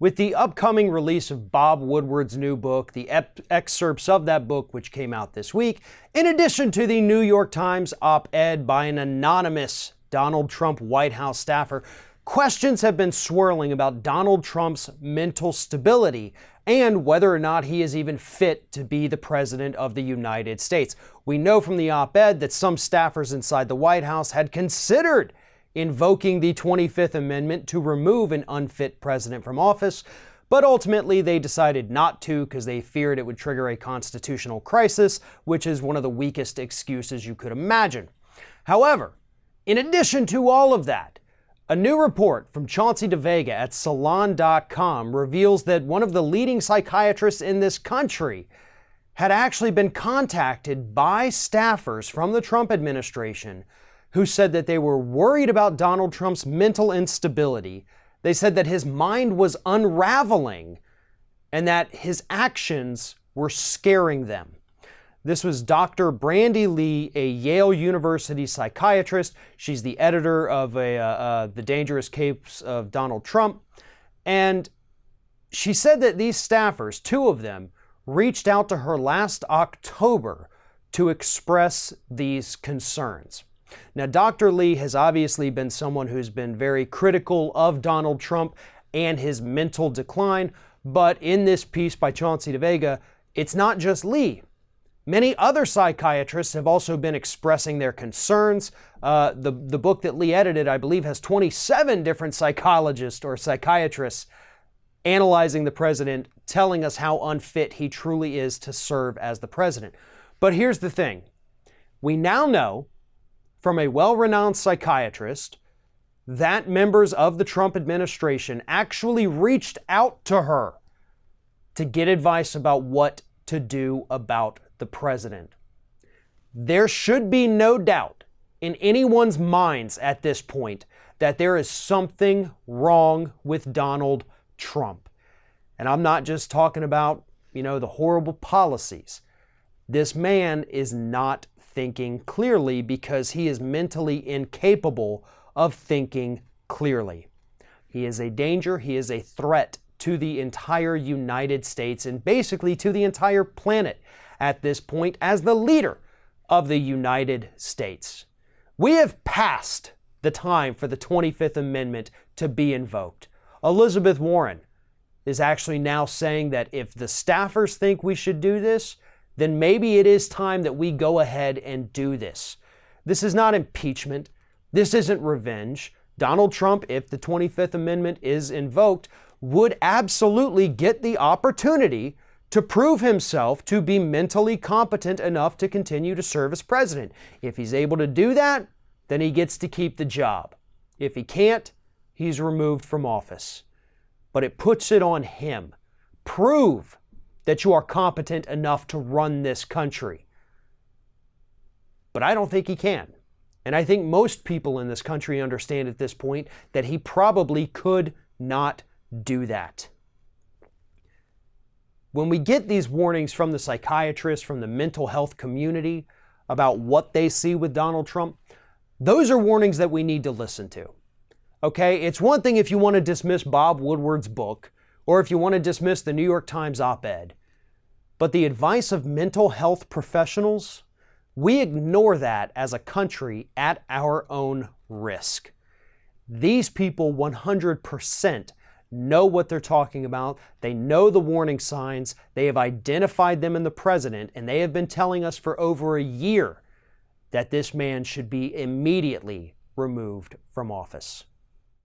With the upcoming release of Bob Woodward's new book, the excerpts of that book, which came out this week, in addition to the New York Times op-ed by an anonymous Donald Trump White House staffer, questions have been swirling about Donald Trump's mental stability and whether or not he is even fit to be the president of the United States. We know from the op-ed that some staffers inside the White House had considered invoking the 25th Amendment to remove an unfit president from office, but ultimately they decided not to because they feared it would trigger a constitutional crisis, which is one of the weakest excuses you could imagine. However, in addition to all of that, a new report from Chauncey DeVega at Salon.com reveals that one of the leading psychiatrists in this country had actually been contacted by staffers from the Trump administration who said that they were worried about Donald Trump's mental instability. They said that his mind was unraveling and that his actions were scaring them. This was Dr. Brandy Lee, a Yale University psychiatrist. She's the editor of The Dangerous Case of Donald Trump. And she said that these staffers, two of them, reached out to her last October to express these concerns. Now, Dr. Lee has obviously been someone who's been very critical of Donald Trump and his mental decline, but in this piece by Chauncey DeVega, it's not just Lee. Many other psychiatrists have also been expressing their concerns. The book that Lee edited, I believe, has 27 different psychologists or psychiatrists analyzing the president, telling us how unfit he truly is to serve as the president. But here's the thing. We now know from a well-renowned psychiatrist that members of the Trump administration actually reached out to her to get advice about what to do about the president. There should be no doubt in anyone's minds at this point that there is something wrong with Donald Trump. And I'm not just talking about, the horrible policies. This man is not thinking clearly because he is mentally incapable of thinking clearly. He is a danger, he is a threat to the entire United States and basically to the entire planet at this point as the leader of the United States. We have passed the time for the 25th Amendment to be invoked. Elizabeth Warren is actually now saying that if the staffers think we should do this, then maybe it is time that we go ahead and do this. This is not impeachment. This isn't revenge. Donald Trump, if the 25th Amendment is invoked, would absolutely get the opportunity to prove himself to be mentally competent enough to continue to serve as president. If he's able to do that, then he gets to keep the job. If he can't, he's removed from office. But it puts it on him. Prove that you are competent enough to run this country. But I don't think he can. And I think most people in this country understand at this point that he probably could not do that. When we get these warnings from the psychiatrists, from the mental health community about what they see with Donald Trump, those are warnings that we need to listen to. Okay, it's one thing if you want to dismiss Bob Woodward's book, or if you want to dismiss the New York Times op-ed. But the advice of mental health professionals, we ignore that as a country at our own risk. These people 100% know what they're talking about. They know the warning signs. They have identified them in the president, and they have been telling us for over a year that this man should be immediately removed from office.